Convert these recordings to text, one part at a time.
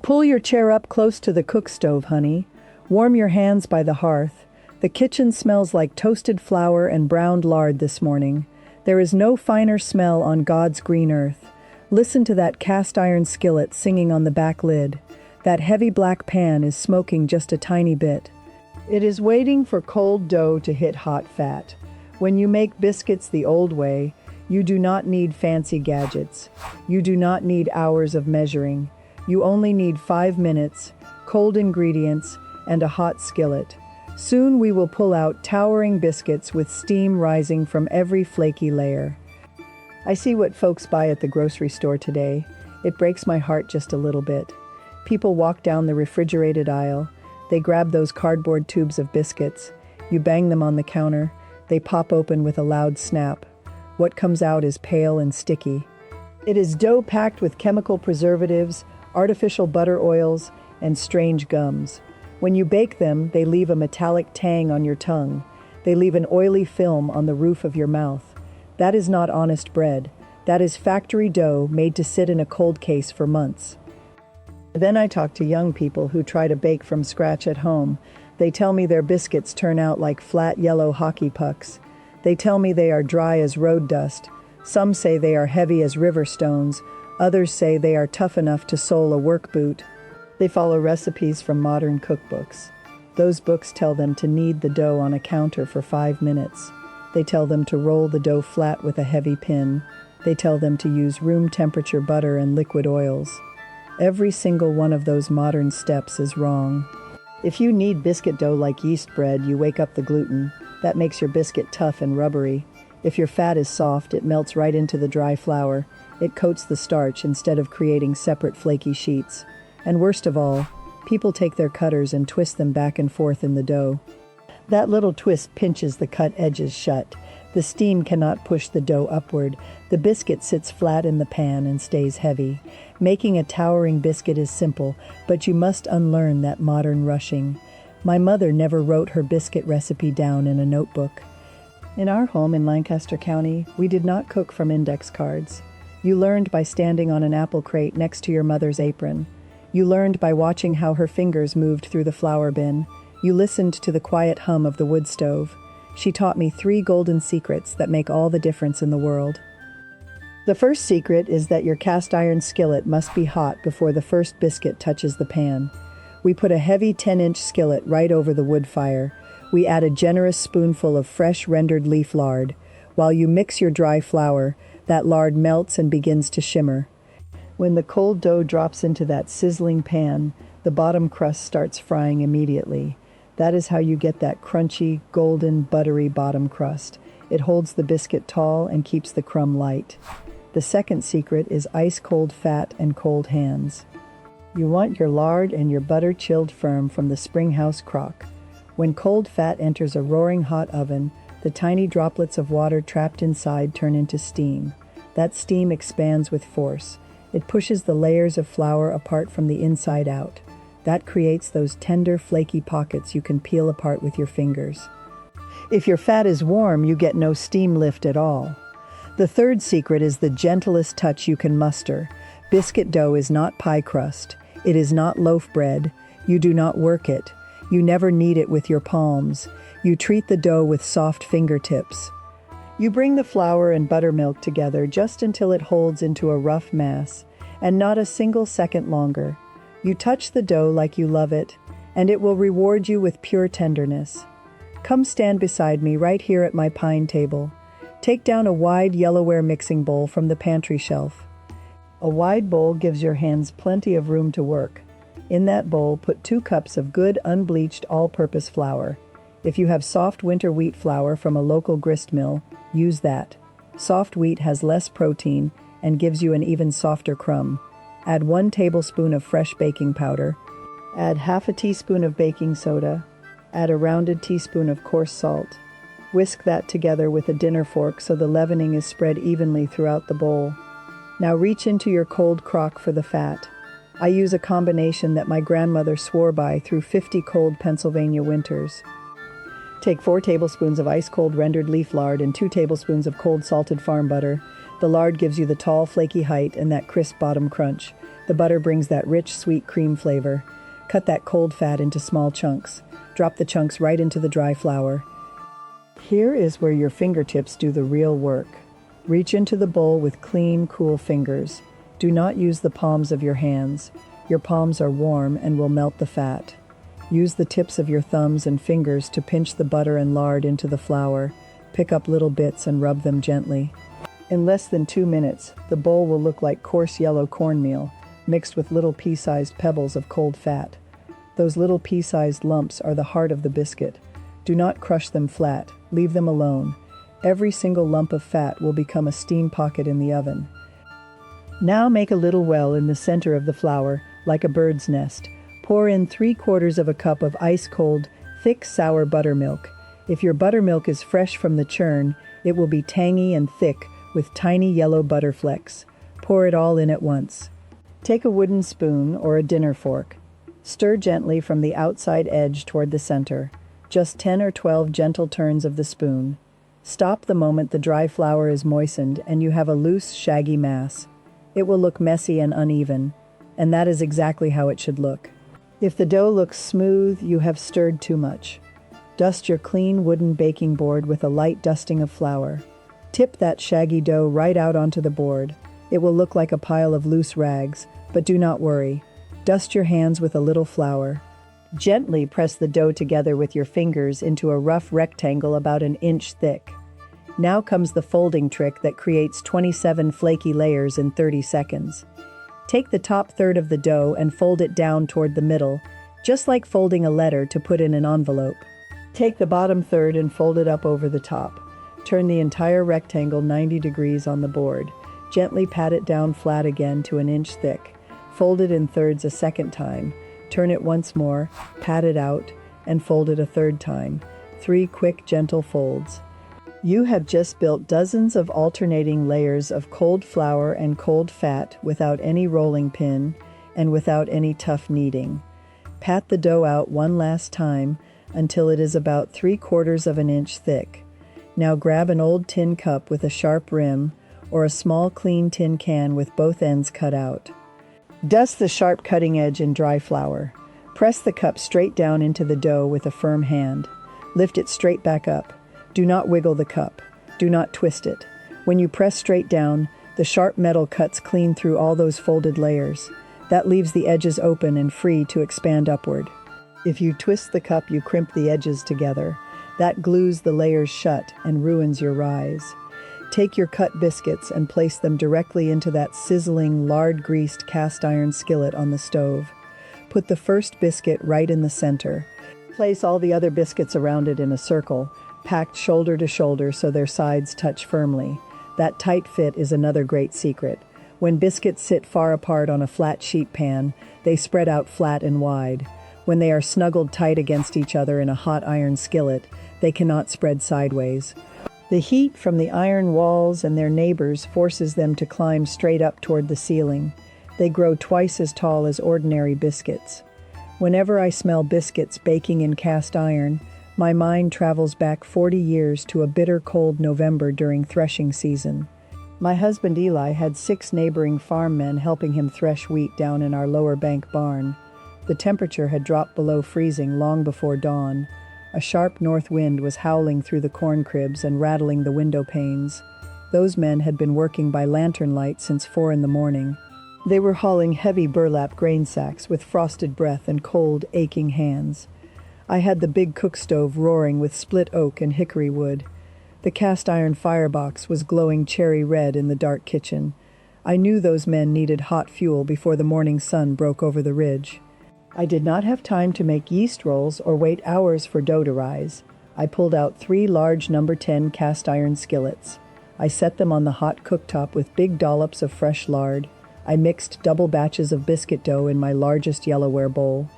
Pull your chair up close to the cook stove, honey. Warm your hands by the hearth. The kitchen smells like toasted flour and browned lard this morning. There is no finer smell on God's green earth. Listen to that cast iron skillet singing on the back lid. That heavy black pan is smoking just a tiny bit. It is waiting for cold dough to hit hot fat. When you make biscuits the old way, you do not need fancy gadgets. You do not need hours of measuring. You only need 5 minutes, cold ingredients, and a hot skillet. Soon we will pull out towering biscuits with steam rising from every flaky layer. I see what folks buy at the grocery store today. It breaks my heart just a little bit. People walk down the refrigerated aisle. They grab those cardboard tubes of biscuits. You bang them on the counter. They pop open with a loud snap. What comes out is pale and sticky. It is dough packed with chemical preservatives, artificial butter oils, and strange gums. When you bake them, they leave a metallic tang on your tongue. They leave an oily film on the roof of your mouth. That is not honest bread. That is factory dough made to sit in a cold case for months. Then I talk to young people who try to bake from scratch at home. They tell me their biscuits turn out like flat yellow hockey pucks. They tell me they are dry as road dust. Some say they are heavy as river stones. Others say they are tough enough to sole a work boot. They follow recipes from modern cookbooks. Those books tell them to knead the dough on a counter for 5 minutes. They tell them to roll the dough flat with a heavy pin. They tell them to use room temperature butter and liquid oils. Every single one of those modern steps is wrong. If you knead biscuit dough like yeast bread, you wake up the gluten. That makes your biscuit tough and rubbery. If your fat is soft, it melts right into the dry flour. It coats the starch instead of creating separate flaky sheets. And worst of all, people take their cutters and twist them back and forth in the dough. That little twist pinches the cut edges shut. The steam cannot push the dough upward. The biscuit sits flat in the pan and stays heavy. Making a towering biscuit is simple, but you must unlearn that modern rushing. My mother never wrote her biscuit recipe down in a notebook. In our home in Lancaster County, we did not cook from index cards. You learned by standing on an apple crate next to your mother's apron. You learned by watching how her fingers moved through the flour bin. You listened to the quiet hum of the wood stove. She taught me 3 golden secrets that make all the difference in the world. The first secret is that your cast iron skillet must be hot before the first biscuit touches the pan. We put a heavy 10-inch skillet right over the wood fire. We add a generous spoonful of fresh rendered leaf lard. While you mix your dry flour, that lard melts and begins to shimmer. When the cold dough drops into that sizzling pan, the bottom crust starts frying immediately. That is how you get that crunchy, golden, buttery bottom crust. It holds the biscuit tall and keeps the crumb light. The second secret is ice-cold fat and cold hands. You want your lard and your butter chilled firm from the springhouse crock. When cold fat enters a roaring hot oven, the tiny droplets of water trapped inside turn into steam. That steam expands with force. It pushes the layers of flour apart from the inside out. That creates those tender, flaky pockets you can peel apart with your fingers. If your fat is warm, you get no steam lift at all. The third secret is the gentlest touch you can muster. Biscuit dough is not pie crust. It is not loaf bread. You do not work it. You never knead it with your palms. You treat the dough with soft fingertips. You bring the flour and buttermilk together just until it holds into a rough mass, and not a single second longer. You touch the dough like you love it, and it will reward you with pure tenderness. Come stand beside me right here at my pine table. Take down a wide yellowware mixing bowl from the pantry shelf. A wide bowl gives your hands plenty of room to work. In that bowl, put 2 cups of good unbleached all-purpose flour. If you have soft winter wheat flour from a local grist mill, use that. Soft wheat has less protein and gives you an even softer crumb. Add 1 tablespoon of fresh baking powder. Add half a teaspoon of baking soda. Add a rounded teaspoon of coarse salt. Whisk that together with a dinner fork so the leavening is spread evenly throughout the bowl. Now reach into your cold crock for the fat. I use a combination that my grandmother swore by through 50 cold Pennsylvania winters. Take 4 tablespoons of ice-cold rendered leaf lard and 2 tablespoons of cold salted farm butter. The lard gives you the tall, flaky height and that crisp bottom crunch. The butter brings that rich, sweet cream flavor. Cut that cold fat into small chunks. Drop the chunks right into the dry flour. Here is where your fingertips do the real work. Reach into the bowl with clean, cool fingers. Do not use the palms of your hands. Your palms are warm and will melt the fat. Use the tips of your thumbs and fingers to pinch the butter and lard into the flour. Pick up little bits and rub them gently. In less than 2 minutes, the bowl will look like coarse yellow cornmeal, mixed with little pea-sized pebbles of cold fat. Those little pea-sized lumps are the heart of the biscuit. Do not crush them flat. Leave them alone. Every single lump of fat will become a steam pocket in the oven. Now make a little well in the center of the flour, like a bird's nest. Pour in 3/4 of a cup of ice-cold, thick, sour buttermilk. If your buttermilk is fresh from the churn, it will be tangy and thick with tiny yellow butter flecks. Pour it all in at once. Take a wooden spoon or a dinner fork. Stir gently from the outside edge toward the center. Just 10 or 12 gentle turns of the spoon. Stop the moment the dry flour is moistened and you have a loose, shaggy mass. It will look messy and uneven, and that is exactly how it should look. If the dough looks smooth, you have stirred too much. Dust your clean wooden baking board with a light dusting of flour. Tip that shaggy dough right out onto the board. It will look like a pile of loose rags, but do not worry. Dust your hands with a little flour. Gently press the dough together with your fingers into a rough rectangle about an inch thick. Now comes the folding trick that creates 27 flaky layers in 30 seconds. Take the top third of the dough and fold it down toward the middle, just like folding a letter to put in an envelope. Take the bottom third and fold it up over the top. Turn the entire rectangle 90 degrees on the board. Gently pat it down flat again to an inch thick. Fold it in thirds a second time. Turn it once more, pat it out, and fold it a third time. 3 quick, gentle folds. You have just built dozens of alternating layers of cold flour and cold fat without any rolling pin and without any tough kneading. Pat the dough out one last time until it is about 3/4 of an inch thick. Now grab an old tin cup with a sharp rim or a small clean tin can with both ends cut out. Dust the sharp cutting edge in dry flour. Press the cup straight down into the dough with a firm hand. Lift it straight back up. Do not wiggle the cup. Do not twist it. When you press straight down, the sharp metal cuts clean through all those folded layers. That leaves the edges open and free to expand upward. If you twist the cup, you crimp the edges together. That glues the layers shut and ruins your rise. Take your cut biscuits and place them directly into that sizzling, lard-greased cast iron skillet on the stove. Put the first biscuit right in the center. Place all the other biscuits around it in a circle, packed shoulder to shoulder so their sides touch firmly. That tight fit is another great secret. When biscuits sit far apart on a flat sheet pan, they spread out flat and wide. When they are snuggled tight against each other in a hot iron skillet, they cannot spread sideways. The heat from the iron walls and their neighbors forces them to climb straight up toward the ceiling. They grow twice as tall as ordinary biscuits. Whenever I smell biscuits baking in cast iron, my mind travels back 40 years to a bitter cold November during threshing season. My husband Eli had 6 neighboring farm men helping him thresh wheat down in our lower bank barn. The temperature had dropped below freezing long before dawn. A sharp north wind was howling through the corn cribs and rattling the window panes. Those men had been working by lantern light since 4 in the morning. They were hauling heavy burlap grain sacks with frosted breath and cold, aching hands. I had the big cook stove roaring with split oak and hickory wood. The cast iron firebox was glowing cherry red in the dark kitchen. I knew those men needed hot fuel before the morning sun broke over the ridge. I did not have time to make yeast rolls or wait hours for dough to rise. I pulled out 3 large No. 10 cast iron skillets. I set them on the hot cooktop with big dollops of fresh lard. I mixed double batches of biscuit dough in my largest Yellowware bowl.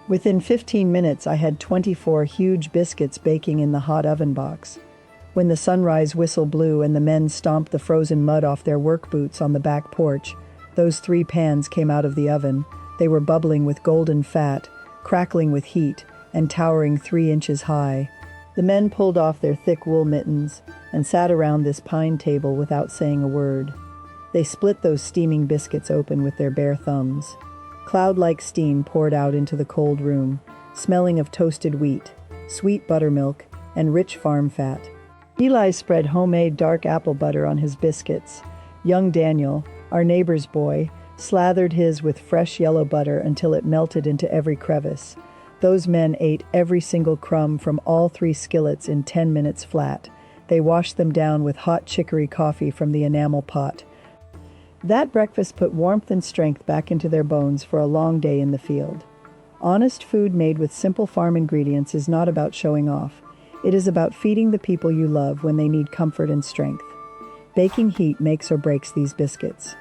Within 15 minutes, I had 24 huge biscuits baking in the hot oven box. When the sunrise whistle blew and the men stomped the frozen mud off their work boots on the back porch, those 3 pans came out of the oven. They were bubbling with golden fat, crackling with heat, and towering 3 inches high. The men pulled off their thick wool mittens and sat around this pine table without saying a word. They split those steaming biscuits open with their bare thumbs. Cloud-like steam poured out into the cold room, smelling of toasted wheat, sweet buttermilk, and rich farm fat. Eli spread homemade dark apple butter on his biscuits. Young Daniel, our neighbor's boy, slathered his with fresh yellow butter until it melted into every crevice. Those men ate every single crumb from all 3 skillets in 10 minutes flat. They washed them down with hot chicory coffee from the enamel pot. That breakfast put warmth and strength back into their bones for a long day in the field. Honest food made with simple farm ingredients is not about showing off. It is about feeding the people you love when they need comfort and strength. Baking heat makes or breaks these biscuits.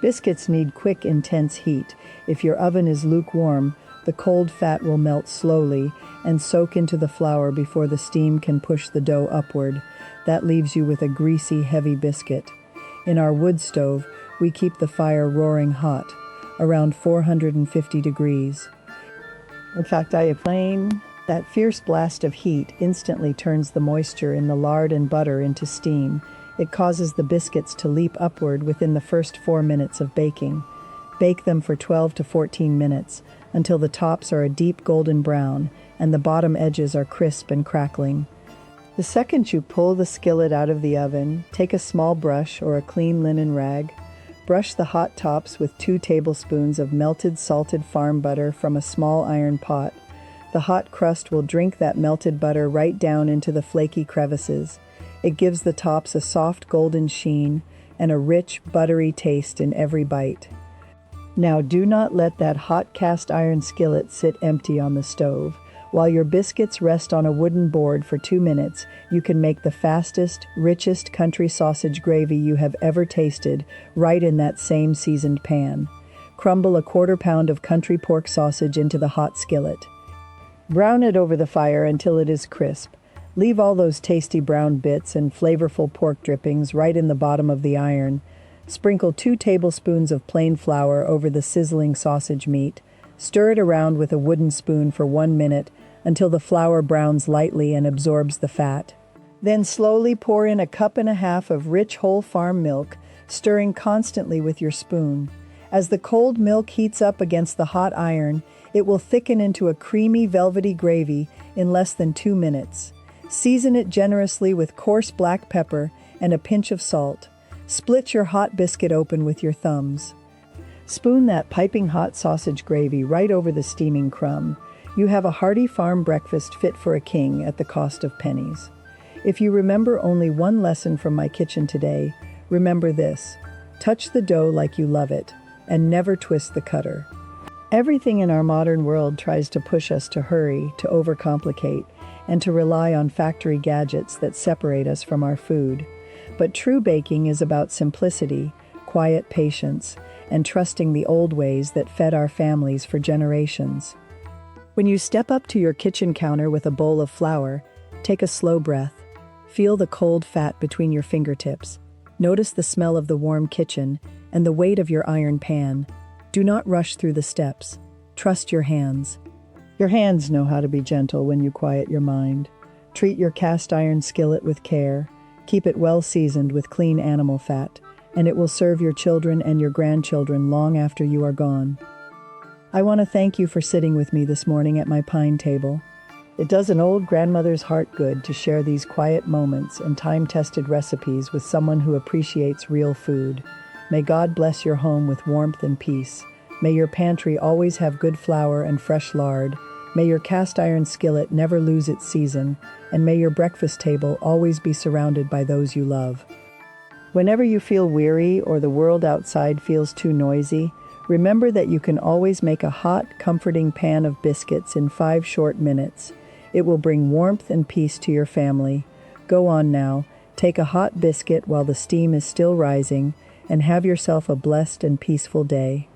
Biscuits need quick, intense heat. If your oven is lukewarm, the cold fat will melt slowly and soak into the flour before the steam can push the dough upward. That leaves you with a greasy, heavy biscuit. In our wood stove, we keep the fire roaring hot, around 450 degrees. In fact, I explain that fierce blast of heat instantly turns the moisture in the lard and butter into steam. It causes the biscuits to leap upward within the first 4 minutes of baking. Bake them for 12 to 14 minutes until the tops are a deep golden brown and the bottom edges are crisp and crackling. The second you pull the skillet out of the oven, take a small brush or a clean linen rag. Brush the hot tops with 2 tablespoons of melted salted farm butter from a small iron pot. The hot crust will drink that melted butter right down into the flaky crevices. It gives the tops a soft golden sheen and a rich, buttery taste in every bite. Now do not let that hot cast iron skillet sit empty on the stove. While your biscuits rest on a wooden board for 2 minutes, you can make the fastest, richest country sausage gravy you have ever tasted right in that same seasoned pan. Crumble a 1/4 pound of country pork sausage into the hot skillet. Brown it over the fire until it is crisp. Leave all those tasty brown bits and flavorful pork drippings right in the bottom of the iron. Sprinkle 2 tablespoons of plain flour over the sizzling sausage meat. Stir it around with a wooden spoon for 1 minute until the flour browns lightly and absorbs the fat. Then slowly pour in 1.5 cups of rich whole farm milk, stirring constantly with your spoon. As the cold milk heats up against the hot iron, it will thicken into a creamy, velvety gravy in less than 2 minutes. Season it generously with coarse black pepper and a pinch of salt. Split your hot biscuit open with your thumbs. Spoon that piping hot sausage gravy right over the steaming crumb. You have a hearty farm breakfast fit for a king at the cost of pennies. If you remember only one lesson from my kitchen today, remember this: touch the dough like you love it, and never twist the cutter. Everything in our modern world tries to push us to hurry, to overcomplicate, and to rely on factory gadgets that separate us from our food. But true baking is about simplicity, quiet patience, and trusting the old ways that fed our families for generations. When you step up to your kitchen counter with a bowl of flour, take a slow breath. Feel the cold fat between your fingertips. Notice the smell of the warm kitchen and the weight of your iron pan. Do not rush through the steps. Trust your hands. Your hands know how to be gentle when you quiet your mind. Treat your cast iron skillet with care. Keep it well seasoned with clean animal fat, and it will serve your children and your grandchildren long after you are gone. I want to thank you for sitting with me this morning at my pine table. It does an old grandmother's heart good to share these quiet moments and time-tested recipes with someone who appreciates real food. May God bless your home with warmth and peace. May your pantry always have good flour and fresh lard. May your cast iron skillet never lose its season, and may your breakfast table always be surrounded by those you love. Whenever you feel weary or the world outside feels too noisy, remember that you can always make a hot, comforting pan of biscuits in 5 short minutes. It will bring warmth and peace to your family. Go on now, take a hot biscuit while the steam is still rising, and have yourself a blessed and peaceful day.